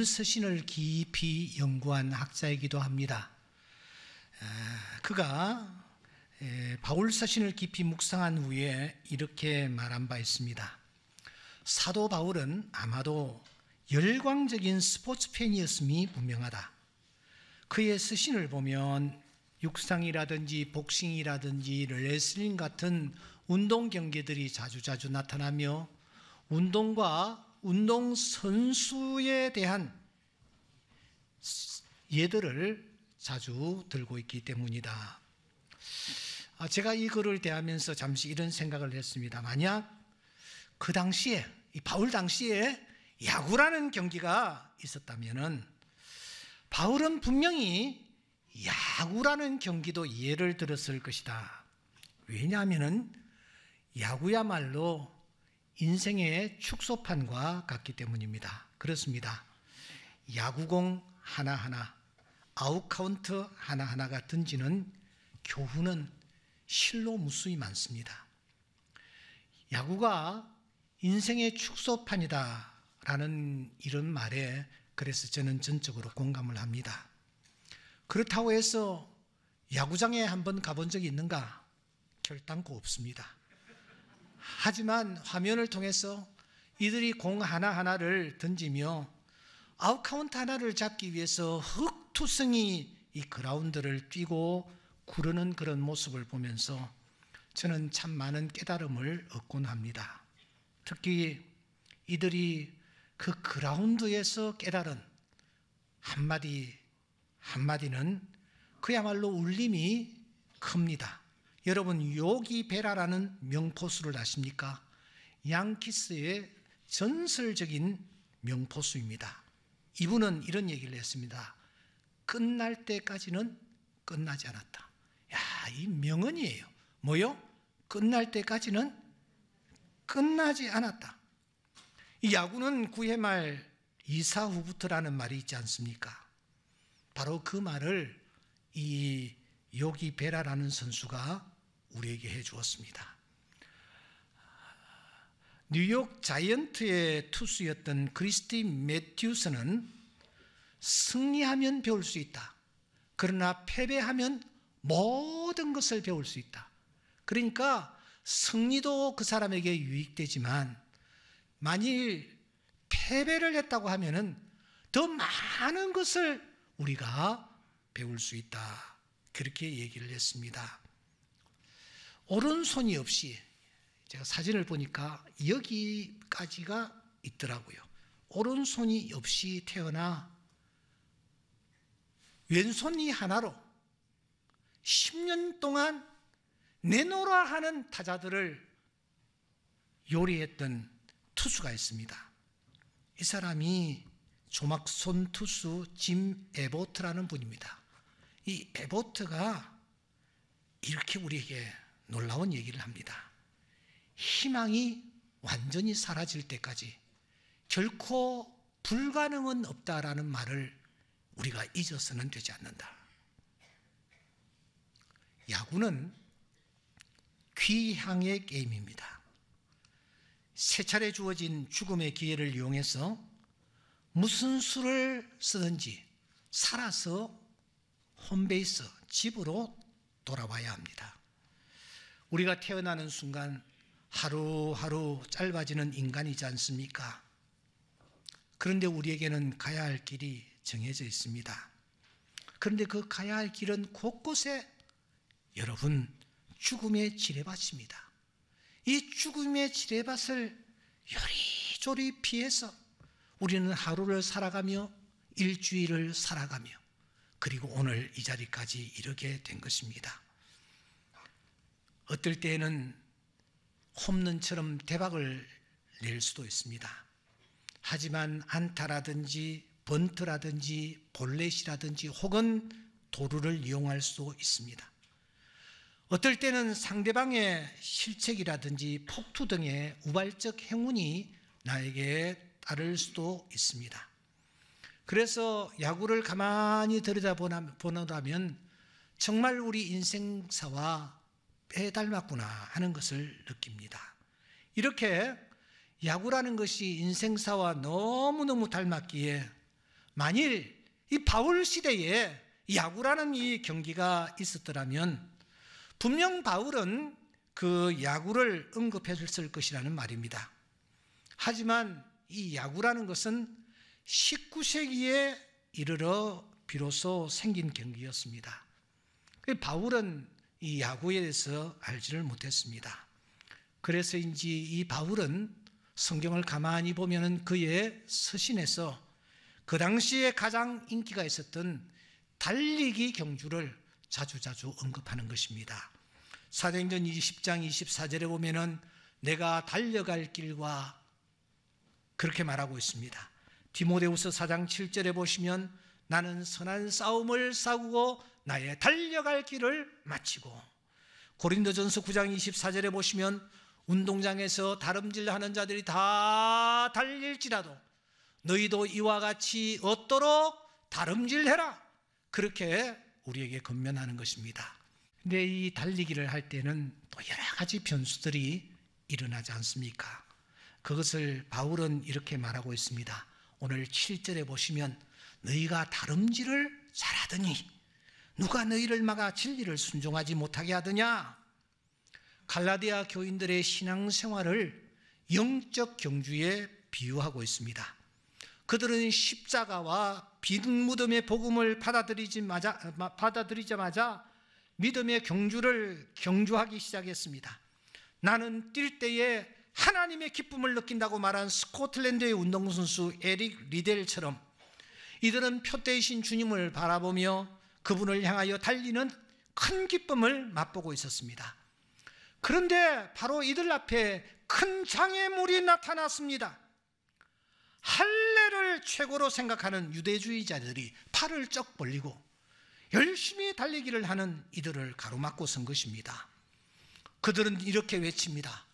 바울 서신을 깊이 연구한 학자이기도 합니다. 그가 바울 서신을 깊이 묵상한 후에 이렇게 말한 바 있습니다. 사도 바울은 아마도 열광적인 스포츠 팬이었음이 분명하다. 그의 서신을 보면 육상이라든지 복싱이라든지 레슬링 같은 운동 경기들이 자주자주 나타나며 운동과 운동 선수에 대한 예들을 자주 들고 있기 때문이다. 제가 이 글을 대하면서 잠시 이런 생각을 했습니다. 만약 그 당시에, 이 바울 당시에 야구라는 경기가 있었다면은 바울은 분명히 야구라는 경기도 예를 들었을 것이다. 왜냐하면은 야구야말로 인생의 축소판과 같기 때문입니다. 그렇습니다. 야구공 하나하나, 아웃카운트 하나하나가 던지는 교훈은 실로 무수히 많습니다. 야구가 인생의 축소판이다 라는 이런 말에 그래서 저는 전적으로 공감을 합니다. 그렇다고 해서 야구장에 한번 가본 적이 있는가? 결단코 없습니다. 하지만 화면을 통해서 이들이 공 하나하나를 던지며 아웃카운트 하나를 잡기 위해서 흑투성이 이 그라운드를 뛰고 구르는 그런 모습을 보면서 저는 참 많은 깨달음을 얻곤 합니다. 특히 이들이 그 그라운드에서 깨달은 한마디는 그야말로 울림이 큽니다. 여러분, 요기 베라라는 명포수를 아십니까? 양키스의 전설적인 명포수입니다. 이분은 이런 얘기를 했습니다. 끝날 때까지는 끝나지 않았다. 야, 이 명언이에요. 뭐요? 끝날 때까지는 끝나지 않았다. 이 야구는 9회 말 2사 후부터라는 말이 있지 않습니까? 바로 그 말을 이 요기 베라라는 선수가 우리에게 해 주었습니다. 뉴욕 자이언트의 투수였던 크리스티 매튜스는 승리하면 배울 수 있다. 그러나 패배하면 모든 것을 배울 수 있다. 그러니까 승리도 그 사람에게 유익되지만 만일 패배를 했다고 하면은 더 많은 것을 우리가 배울 수 있다. 그렇게 얘기를 했습니다. 오른손이 없이, 제가 사진을 보니까 여기까지가 있더라고요. 오른손이 없이 태어나 왼손이 하나로 10년 동안 내놓으라 하는 타자들을 요리했던 투수가 있습니다. 이 사람이 조막손 투수 짐 에보트라는 분입니다. 이 에보트가 이렇게 우리에게 놀라운 얘기를 합니다. 희망이 완전히 사라질 때까지 결코 불가능은 없다라는 말을 우리가 잊어서는 되지 않는다. 야구는 귀향의 게임입니다. 세 차례 주어진 죽음의 기회를 이용해서 무슨 수를 쓰든지 살아서 홈베이스, 집으로 돌아와야 합니다. 우리가 태어나는 순간 하루하루 짧아지는 인간이지 않습니까? 그런데 우리에게는 가야 할 길이 정해져 있습니다. 그런데 그 가야 할 길은 곳곳에 여러분 죽음의 지뢰밭입니다. 이 죽음의 지뢰밭을 요리조리 피해서 우리는 하루를 살아가며 일주일을 살아가며 그리고 오늘 이 자리까지 이르게 된 것입니다. 어떨 때에는 홈런처럼 대박을 낼 수도 있습니다. 하지만 안타라든지 번트라든지 볼넷이라든지 혹은 도루를 이용할 수도 있습니다. 어떨 때는 상대방의 실책이라든지 폭투 등의 우발적 행운이 나에게 따를 수도 있습니다. 그래서 야구를 가만히 들여다보면 정말 우리 인생사와 빼닮았구나 하는 것을 느낍니다. 이렇게 야구라는 것이 인생사와 너무너무 닮았기에 만일 이 바울 시대에 야구라는 이 경기가 있었더라면 분명 바울은 그 야구를 언급했을 것이라는 말입니다. 하지만 이 야구라는 것은 19세기에 이르러 비로소 생긴 경기였습니다. 바울은 이 야구에 대해서 알지를 못했습니다. 그래서인지 이 바울은 성경을 가만히 보면 그의 서신에서 그 당시에 가장 인기가 있었던 달리기 경주를 자주자주 언급하는 것입니다. 사도행전 20장 24절에 보면은 내가 달려갈 길과 그렇게 말하고 있습니다. 디모데후서 4장 7절에 보시면 나는 선한 싸움을 싸우고 나의 달려갈 길을 마치고, 고린도전서 9장 24절에 보시면 운동장에서 다름질하는 자들이 다 달릴지라도 너희도 이와 같이 얻도록 다름질해라, 그렇게 우리에게 권면하는 것입니다. 근데 이 달리기를 할 때는 또 여러 가지 변수들이 일어나지 않습니까? 그것을 바울은 이렇게 말하고 있습니다. 오늘 7절에 보시면 너희가 다름질을 잘하더니 누가 너희를 막아 진리를 순종하지 못하게 하더냐? 갈라디아 교인들의 신앙생활을 영적 경주에 비유하고 있습니다. 그들은 십자가와 비듬 무덤의 복음을 받아들이자마자 믿음의 경주를 경주하기 시작했습니다. 나는 뛸 때에 하나님의 기쁨을 느낀다고 말한 스코틀랜드의 운동선수 에릭 리델처럼 이들은 표대이신 주님을 바라보며 그분을 향하여 달리는 큰 기쁨을 맛보고 있었습니다. 그런데 바로 이들 앞에 큰 장애물이 나타났습니다. 할례를 최고로 생각하는 유대주의자들이 팔을 쩍 벌리고 열심히 달리기를 하는 이들을 가로막고 선 것입니다. 그들은 이렇게 외칩니다.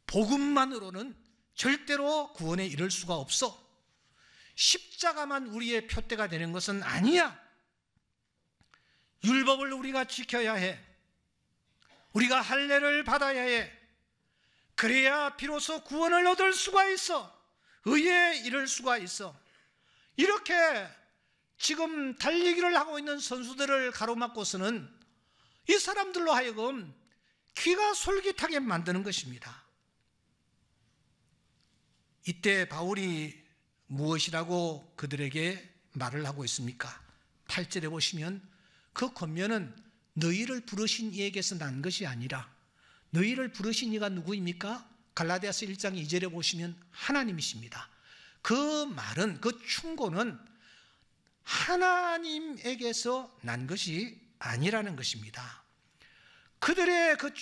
복음만으로는 절대로 구원에 이를 수가 없어. 십자가만 우리의 표대가 되는 것은 아니야. 율법을 우리가 지켜야 해. 우리가 할례를 받아야 해. 그래야 비로소 구원을 얻을 수가 있어. 의에 이를 수가 있어. 이렇게 지금 달리기를 하고 있는 선수들을 가로막고서는 이 사람들로 하여금 귀가 솔깃하게 만드는 것입니다. 이때 바울이 무엇이라고 그들에게 말을 하고 있습니까? 8절에 보시면 그 권면은 너희를 부르신 이에게서 난 것이 아니라, 너희를 부르신 이가 누구입니까? 갈라디아서 1장 2절에 보시면 하나님이십니다. 그 말은, 그 충고는 하나님에게서 난 것이 아니라는 것입니다. 그들의 그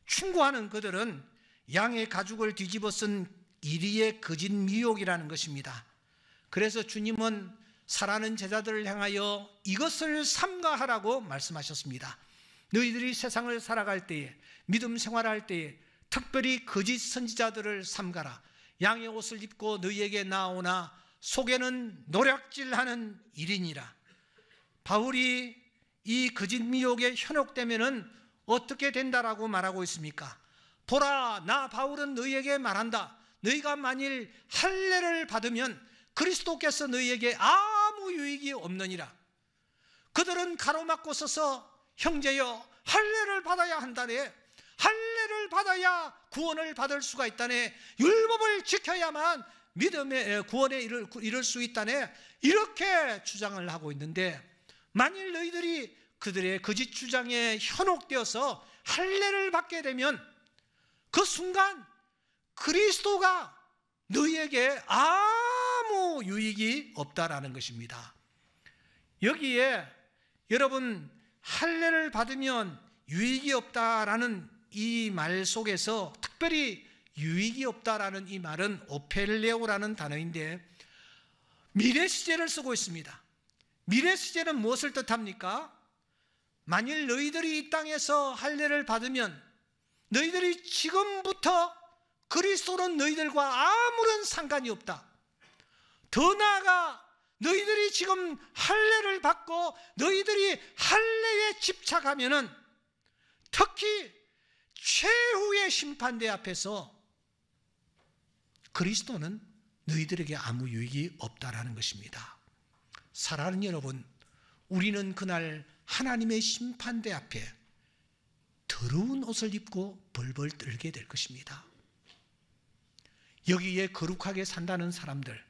충고하는 그들은 양의 가죽을 뒤집어 쓴 이리의 거짓 미혹이라는 것입니다. 그래서 주님은 사랑하는 제자들을 향하여 이것을 삼가하라고 말씀하셨습니다. 너희들이 세상을 살아갈 때에, 믿음 생활할 때에 특별히 거짓 선지자들을 삼가라. 양의 옷을 입고 너희에게 나오나 속에는 노략질하는 일이니라. 바울이 이 거짓 미혹에 현혹되면은 어떻게 된다라고 말하고 있습니까? 보라, 나 바울은 너희에게 말한다. 너희가 만일 할례를 받으면 그리스도께서 너희에게 아무 유익이 없느니라. 그들은 가로막고 서서 형제여, 할례를 받아야 한다네. 할례를 받아야 구원을 받을 수가 있다네. 율법을 지켜야만 믿음의 구원에 이를 수 있다네. 이렇게 주장을 하고 있는데, 만일 너희들이 그들의 거짓 주장에 현혹되어서 할례를 받게 되면 그 순간 그리스도가 너희에게 아무 유익이 없다라는 것입니다. 여기에 여러분, 할례를 받으면 유익이 없다라는 이 말 속에서 특별히 유익이 없다라는 이 말은 오펠레오라는 단어인데 미래 시제를 쓰고 있습니다. 미래 시제는 무엇을 뜻합니까? 만일 너희들이 이 땅에서 할례를 받으면 너희들이 지금부터 그리스도는 너희들과 아무런 상관이 없다. 더 나아가 너희들이 지금 할례를 받고 너희들이 할례에 집착하면은 특히 최후의 심판대 앞에서 그리스도는 너희들에게 아무 유익이 없다라는 것입니다. 사랑하는 여러분, 우리는 그날 하나님의 심판대 앞에 더러운 옷을 입고 벌벌 떨게 될 것입니다. 여기에 거룩하게 산다는 사람들,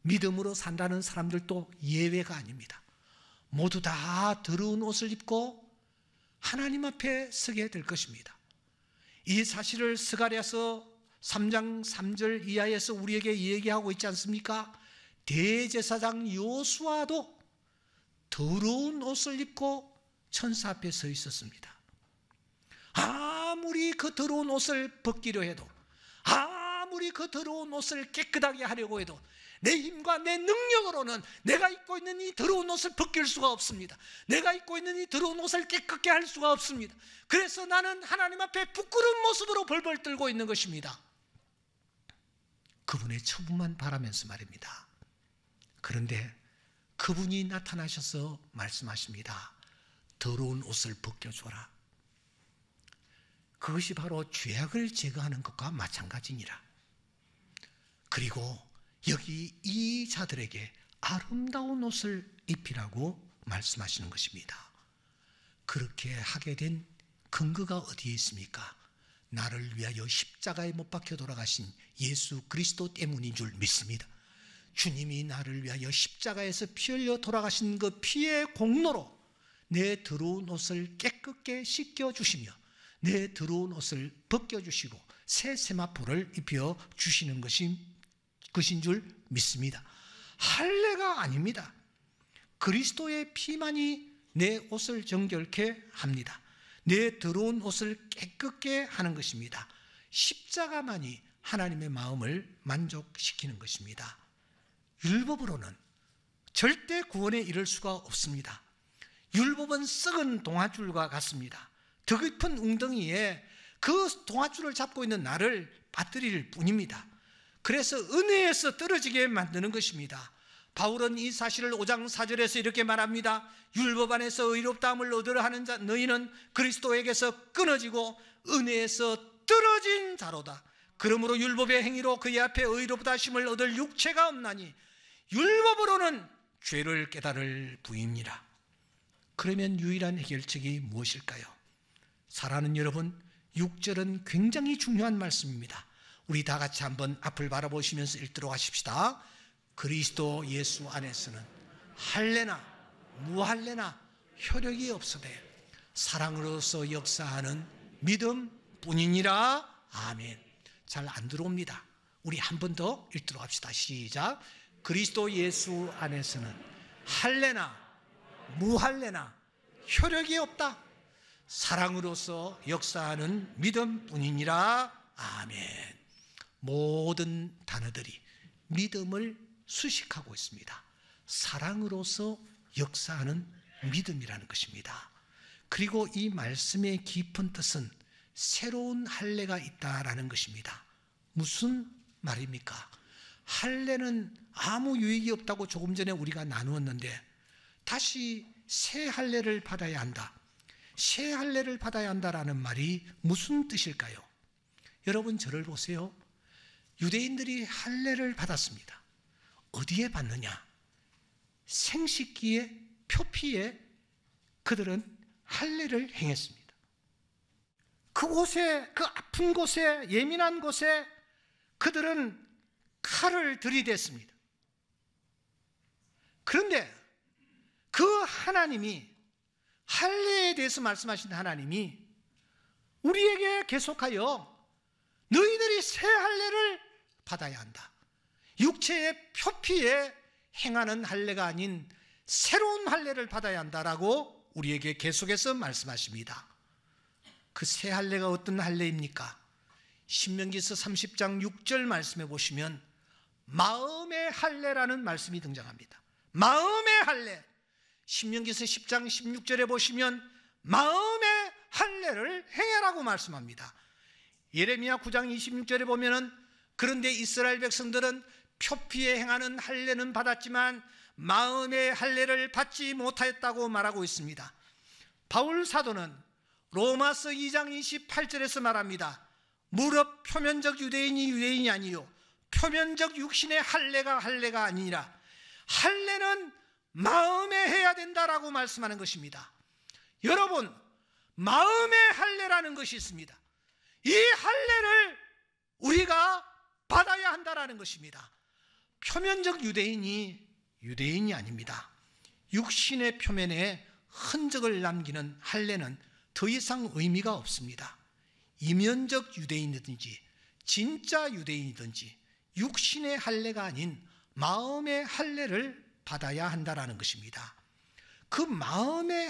믿음으로 산다는 사람들도 예외가 아닙니다. 모두 다 더러운 옷을 입고 하나님 앞에 서게 될 것입니다. 이 사실을 스가랴서 3장 3절 이하에서 우리에게 얘기하고 있지 않습니까? 대제사장 여호수아도 더러운 옷을 입고 천사 앞에 서 있었습니다. 아무리 그 더러운 옷을 벗기려 해도, 아무리 그 더러운 옷을 깨끗하게 하려고 해도 내 힘과 내 능력으로는 내가 입고 있는 이 더러운 옷을 벗길 수가 없습니다. 내가 입고 있는 이 더러운 옷을 깨끗게 할 수가 없습니다. 그래서 나는 하나님 앞에 부끄러운 모습으로 벌벌 떨고 있는 것입니다. 그분의 처분만 바라면서 말입니다. 그런데 그분이 나타나셔서 말씀하십니다. 더러운 옷을 벗겨줘라. 그것이 바로 죄악을 제거하는 것과 마찬가지니라. 그리고 여기 이 자들에게 아름다운 옷을 입히라고 말씀하시는 것입니다. 그렇게 하게 된 근거가 어디에 있습니까? 나를 위하여 십자가에 못 박혀 돌아가신 예수 그리스도 때문인 줄 믿습니다. 주님이 나를 위하여 십자가에서 피 흘려 돌아가신 그 피의 공로로 내 더러운 옷을 깨끗게 씻겨주시며 내 더러운 옷을 벗겨주시고 새 세마포를 입혀주시는 것인 줄 믿습니다. 할례가 아닙니다. 그리스도의 피만이 내 옷을 정결케 합니다. 내 더러운 옷을 깨끗게 하는 것입니다. 십자가만이 하나님의 마음을 만족시키는 것입니다. 율법으로는 절대 구원에 이를 수가 없습니다. 율법은 썩은 동아줄과 같습니다. 더 깊은 웅덩이에 그 동아줄을 잡고 있는 나를 빠뜨릴 뿐입니다. 그래서 은혜에서 떨어지게 만드는 것입니다. 바울은 이 사실을 5장 4절에서 이렇게 말합니다. 율법 안에서 의롭다함을 얻으려 하는 자 너희는 그리스도에게서 끊어지고 은혜에서 떨어진 자로다. 그러므로 율법의 행위로 그의 앞에 의롭다 하심을 얻을 육체가 없나니 율법으로는 죄를 깨달을 부임이라. 그러면 유일한 해결책이 무엇일까요? 사랑하는 여러분, 6절은 굉장히 중요한 말씀입니다. 우리 다 같이 한번 앞을 바라보시면서 읽도록 하십시다. 그리스도 예수 안에서는 할례나 무할례나 효력이 없으되 사랑으로서 역사하는 믿음 뿐이니라. 아멘. 잘 안 들어옵니다. 우리 한 번 더 읽도록 합시다. 시작. 그리스도 예수 안에서는 할례나 무할례나 효력이 없다. 사랑으로서 역사하는 믿음 뿐이니라. 아멘. 모든 단어들이 믿음을 수식하고 있습니다. 사랑으로서 역사하는 믿음이라는 것입니다. 그리고 이 말씀의 깊은 뜻은 새로운 할례가 있다라는 것입니다. 무슨 말입니까? 할례는 아무 유익이 없다고 조금 전에 우리가 나누었는데 다시 새 할례를 받아야 한다. 새 할례를 받아야 한다라는 말이 무슨 뜻일까요? 여러분 저를 보세요. 유대인들이 할례를 받았습니다. 어디에 받느냐? 생식기의 표피에 그들은 할례를 행했습니다. 그곳에, 그 아픈 곳에, 예민한 곳에 그들은 칼을 들이댔습니다. 그런데 그 하나님이, 할례에 대해서 말씀하신 하나님이 우리에게 계속하여 너희들이 새 할례를 받아야 한다. 육체의 표피에 행하는 할례가 아닌 새로운 할례를 받아야 한다라고 우리에게 계속해서 말씀하십니다. 그 새 할례가 어떤 할례입니까? 신명기서 30장 6절 말씀해 보시면 마음의 할례라는 말씀이 등장합니다. 마음의 할례. 신명기서 10장 16절에 보시면 마음의 할례를 행해라고 말씀합니다. 예레미야 9장 26절에 보면은 그런데 이스라엘 백성들은 표피에 행하는 할례는 받았지만 마음의 할례를 받지 못하였다고 말하고 있습니다. 바울 사도는 로마서 2장 28절에서 말합니다. 무릇 표면적 유대인이 유대인이 아니요 표면적 육신의 할례가 아니라 할례는 마음에 해야 된다라고 말씀하는 것입니다. 여러분, 마음의 할례라는 것이 있습니다. 이 할례를 우리가 받아야 한다라는 것입니다. 표면적 유대인이 아닙니다. 육신의 표면에 흔적을 남기는 할례는 더 이상 의미가 없습니다. 이면적 유대인이든지 진짜 유대인이든지 육신의 할례가 아닌 마음의 할례를 받아야 한다라는 것입니다. 그 마음의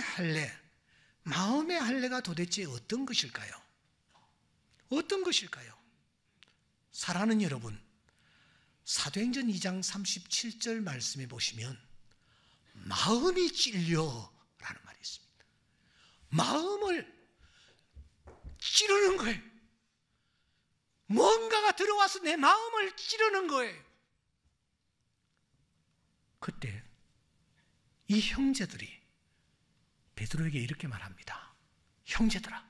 할례가 도대체 어떤 것일까요? 어떤 것일까요? 사랑하는 여러분, 사도행전 2장 37절 말씀에 보시면 마음이 찔려라는 말이 있습니다. 마음을 찌르는 거예요. 뭔가가 들어와서 내 마음을 찌르는 거예요. 그때 이 형제들이 베드로에게 이렇게 말합니다. 형제들아,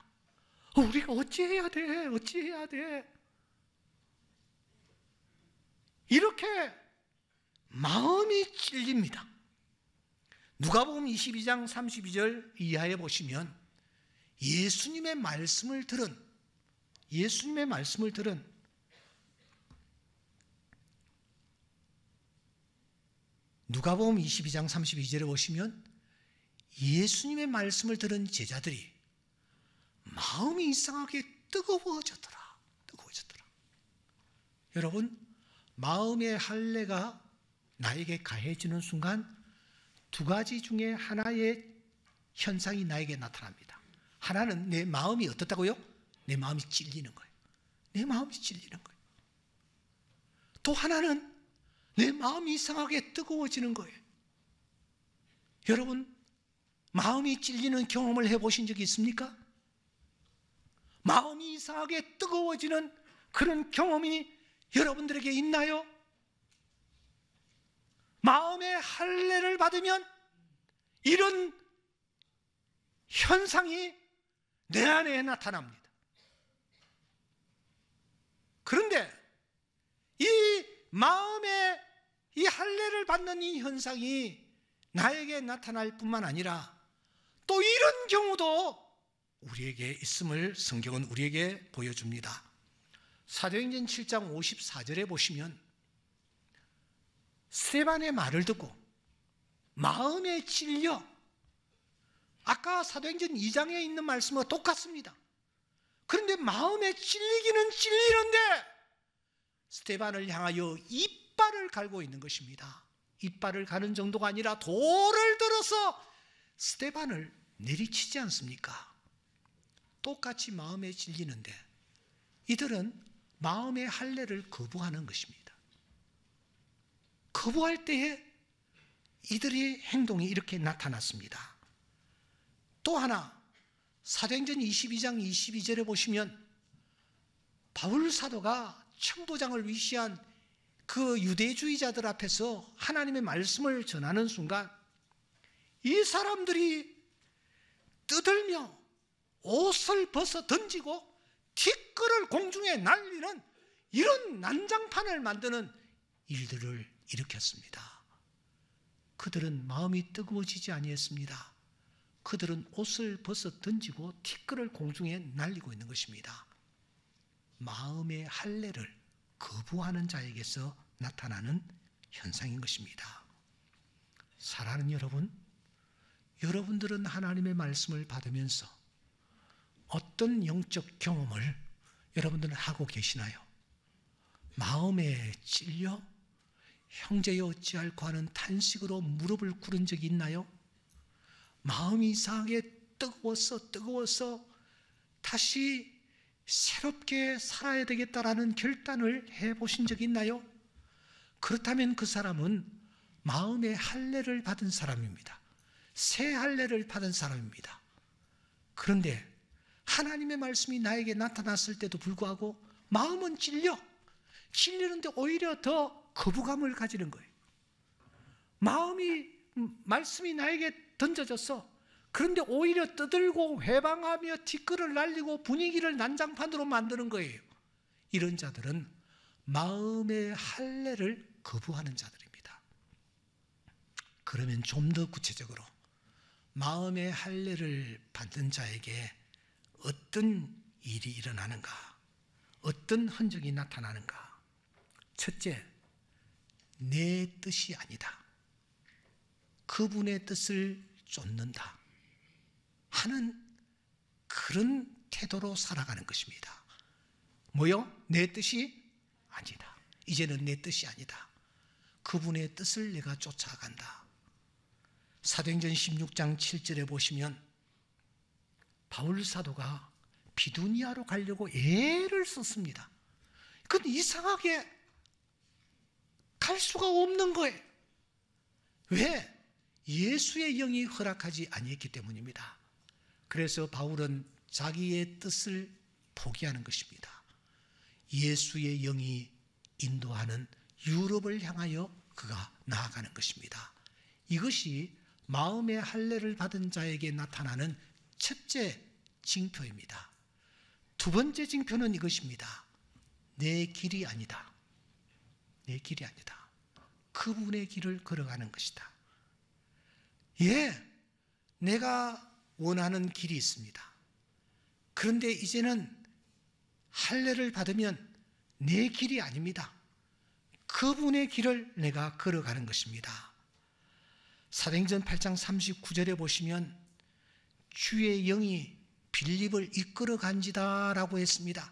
우리가 어찌해야 돼? 어찌해야 돼? 이렇게 마음이 찔립니다. 누가복음 22장 32절 이하에 보시면 예수님의 말씀을 들은 누가복음 22장 32절에 보시면 예수님의 말씀을 들은 제자들이 마음이 이상하게 뜨거워졌더라. 여러분, 마음의 할례가 나에게 가해지는 순간 두 가지 중에 하나의 현상이 나에게 나타납니다. 하나는 내 마음이 어떻다고요? 내 마음이 찔리는 거예요. 내 마음이 찔리는 거예요. 또 하나는 내 마음이 이상하게 뜨거워지는 거예요. 여러분, 마음이 찔리는 경험을 해보신 적이 있습니까? 마음이 이상하게 뜨거워지는 그런 경험이 여러분들에게 있나요? 마음의 할례를 받으면 이런 현상이 내 안에 나타납니다. 그런데 이 마음의 이 할례를 받는 이 현상이 나에게 나타날 뿐만 아니라 또 이런 경우도 우리에게 있음을 성경은 우리에게 보여줍니다. 사도행전 7장 54절에 보시면 스데반의 말을 듣고 마음에 찔려, 아까 사도행전 2장에 있는 말씀과 똑같습니다. 그런데 마음에 찔리기는 찔리는데 스데반을 향하여 이빨을 갈고 있는 것입니다. 이빨을 가는 정도가 아니라 돌을 들어서 스데반을 내리치지 않습니까? 똑같이 마음에 찔리는데 이들은 마음의 할례를 거부하는 것입니다. 거부할 때에 이들의 행동이 이렇게 나타났습니다. 또 하나, 사도행전 22장 22절에 보시면 바울 사도가 청도장을 위시한 그 유대주의자들 앞에서 하나님의 말씀을 전하는 순간 이 사람들이 떠들며 옷을 벗어 던지고 티끌을 공중에 날리는 이런 난장판을 만드는 일들을 일으켰습니다. 그들은 마음이 뜨거워지지 아니했습니다. 그들은 옷을 벗어 던지고 티끌을 공중에 날리고 있는 것입니다. 마음의 할례를 거부하는 자에게서 나타나는 현상인 것입니다. 사랑하는 여러분, 여러분들은 하나님의 말씀을 받으면서 어떤 영적 경험을 여러분들은 하고 계시나요? 마음에 찔려 형제여 어찌할꼬 하는 탄식으로 무릎을 꿇은 적이 있나요? 마음이 이상하게 뜨거워서 다시 새롭게 살아야 되겠다라는 결단을 해보신 적이 있나요? 그렇다면 그 사람은 마음의 할례를 받은 사람입니다. 새 할례를 받은 사람입니다. 그런데 하나님의 말씀이 나에게 나타났을 때도 불구하고 마음은 찔리는데 오히려 더 거부감을 가지는 거예요. 말씀이 나에게 던져졌어. 그런데 오히려 떠들고 회방하며 티끌을 날리고 분위기를 난장판으로 만드는 거예요. 이런 자들은 마음의 할례를 거부하는 자들입니다. 그러면 좀 더 구체적으로 마음의 할례를 받는 자에게 어떤 일이 일어나는가, 어떤 흔적이 나타나는가? 첫째, 내 뜻이 아니다, 그분의 뜻을 쫓는다 하는 그런 태도로 살아가는 것입니다. 뭐요? 내 뜻이 아니다. 이제는 내 뜻이 아니다. 그분의 뜻을 내가 쫓아간다. 사도행전 16장 7절에 보시면 바울 사도가 비두니아로 가려고 애를 썼습니다. 그런데 이상하게 갈 수가 없는 거예요. 왜? 예수의 영이 허락하지 아니했기 때문입니다. 그래서 바울은 자기의 뜻을 포기하는 것입니다. 예수의 영이 인도하는 유럽을 향하여 그가 나아가는 것입니다. 이것이 마음의 할례를 받은 자에게 나타나는 첫째 징표입니다. 두 번째 징표는 이것입니다. 내 길이 아니다. 내 길이 아니다. 그분의 길을 걸어가는 것이다. 예, 내가 원하는 길이 있습니다. 그런데 이제는 할례를 받으면 내 길이 아닙니다. 그분의 길을 내가 걸어가는 것입니다. 사도행전 8장 39절에 보시면 주의 영이 빌립을 이끌어 간지다 라고 했습니다.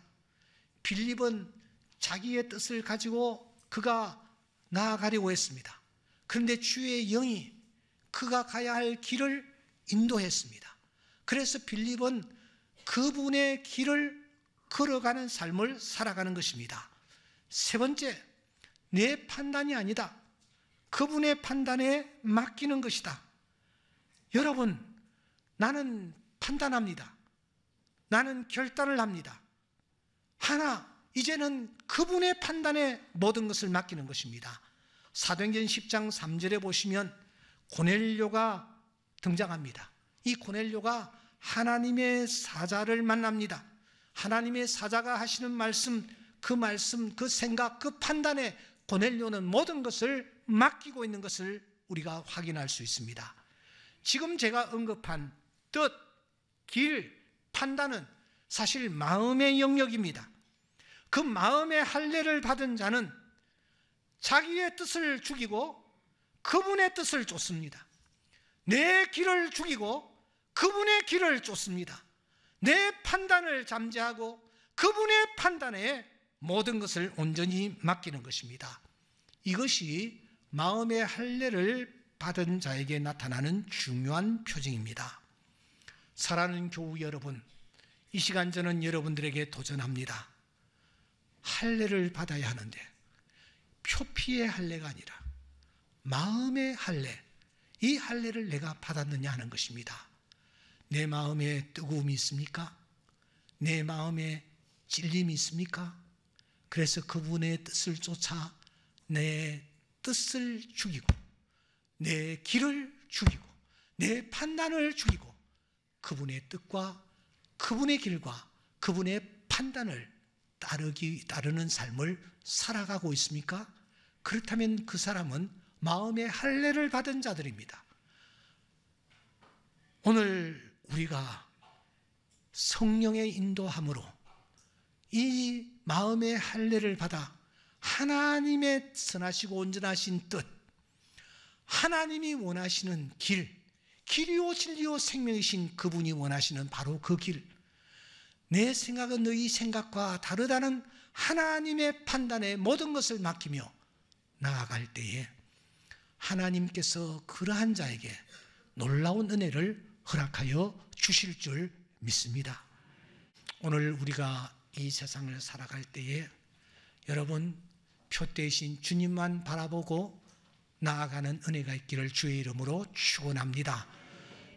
빌립은 자기의 뜻을 가지고 그가 나아가려고 했습니다. 그런데 주의 영이 그가 가야 할 길을 인도했습니다. 그래서 빌립은 그분의 길을 걸어가는 삶을 살아가는 것입니다. 세 번째, 내 판단이 아니다. 그분의 판단에 맡기는 것이다. 여러분, 나는 판단합니다. 나는 결단을 합니다. 하나, 이제는 그분의 판단에 모든 것을 맡기는 것입니다. 사도행전 10장 3절에 보시면 고넬료가 등장합니다. 이 고넬료가 하나님의 사자를 만납니다. 하나님의 사자가 하시는 말씀, 그 생각, 그 판단에 고넬료는 모든 것을 맡기고 있는 것을 우리가 확인할 수 있습니다. 지금 제가 언급한 뜻, 길, 판단은 사실 마음의 영역입니다. 그 마음의 할례를 받은 자는 자기의 뜻을 죽이고 그분의 뜻을 쫓습니다. 내 길을 죽이고 그분의 길을 쫓습니다. 내 판단을 잠재하고 그분의 판단에 모든 것을 온전히 맡기는 것입니다. 이것이 마음의 할례를 받은 자에게 나타나는 중요한 표징입니다. 사랑하는 교우 여러분, 이 시간 저는 여러분들에게 도전합니다. 할례를 받아야 하는데 표피의 할례가 아니라 마음의 할례, 이 할례를 내가 받았느냐 하는 것입니다. 내 마음에 뜨거움이 있습니까? 내 마음에 찔림이 있습니까? 그래서 그분의 뜻을 쫓아 내 뜻을 죽이고 내 길을 죽이고 내 판단을 죽이고 그분의 뜻과 그분의 길과 그분의 판단을 따르는 삶을 살아가고 있습니까? 그렇다면 그 사람은 마음의 할례를 받은 자들입니다. 오늘 우리가 성령의 인도함으로 이 마음의 할례를 받아 하나님의 선하시고 온전하신 뜻, 하나님이 원하시는 길, 길이요 진리요 생명이신 그분이 원하시는 바로 그 길, 내 생각은 너희 생각과 다르다는 하나님의 판단에 모든 것을 맡기며 나아갈 때에 하나님께서 그러한 자에게 놀라운 은혜를 허락하여 주실 줄 믿습니다. 오늘 우리가 이 세상을 살아갈 때에 여러분 표대신 주님만 바라보고 나아가는 은혜가 있기를 주의 이름으로 축원합니다.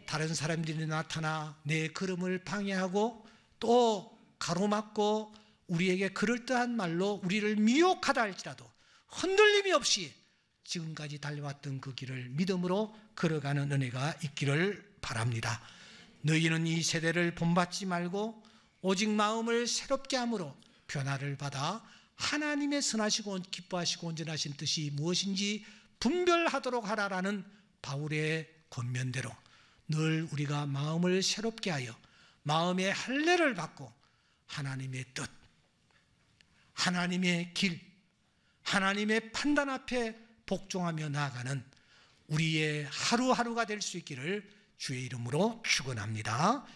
다른 사람들이 나타나 내 걸음을 방해하고 또 가로막고 우리에게 그럴듯한 말로 우리를 미혹하다 할지라도 흔들림이 없이 지금까지 달려왔던 그 길을 믿음으로 걸어가는 은혜가 있기를 바랍니다. 너희는 이 세대를 본받지 말고 오직 마음을 새롭게 함으로 변화를 받아 하나님의 선하시고 기뻐하시고 온전하신 뜻이 무엇인지 분별하도록 하라라는 바울의 권면대로 늘 우리가 마음을 새롭게 하여 마음의 할례를 받고 하나님의 뜻, 하나님의 길, 하나님의 판단 앞에 복종하며 나아가는 우리의 하루하루가 될 수 있기를 주의 이름으로 축원합니다.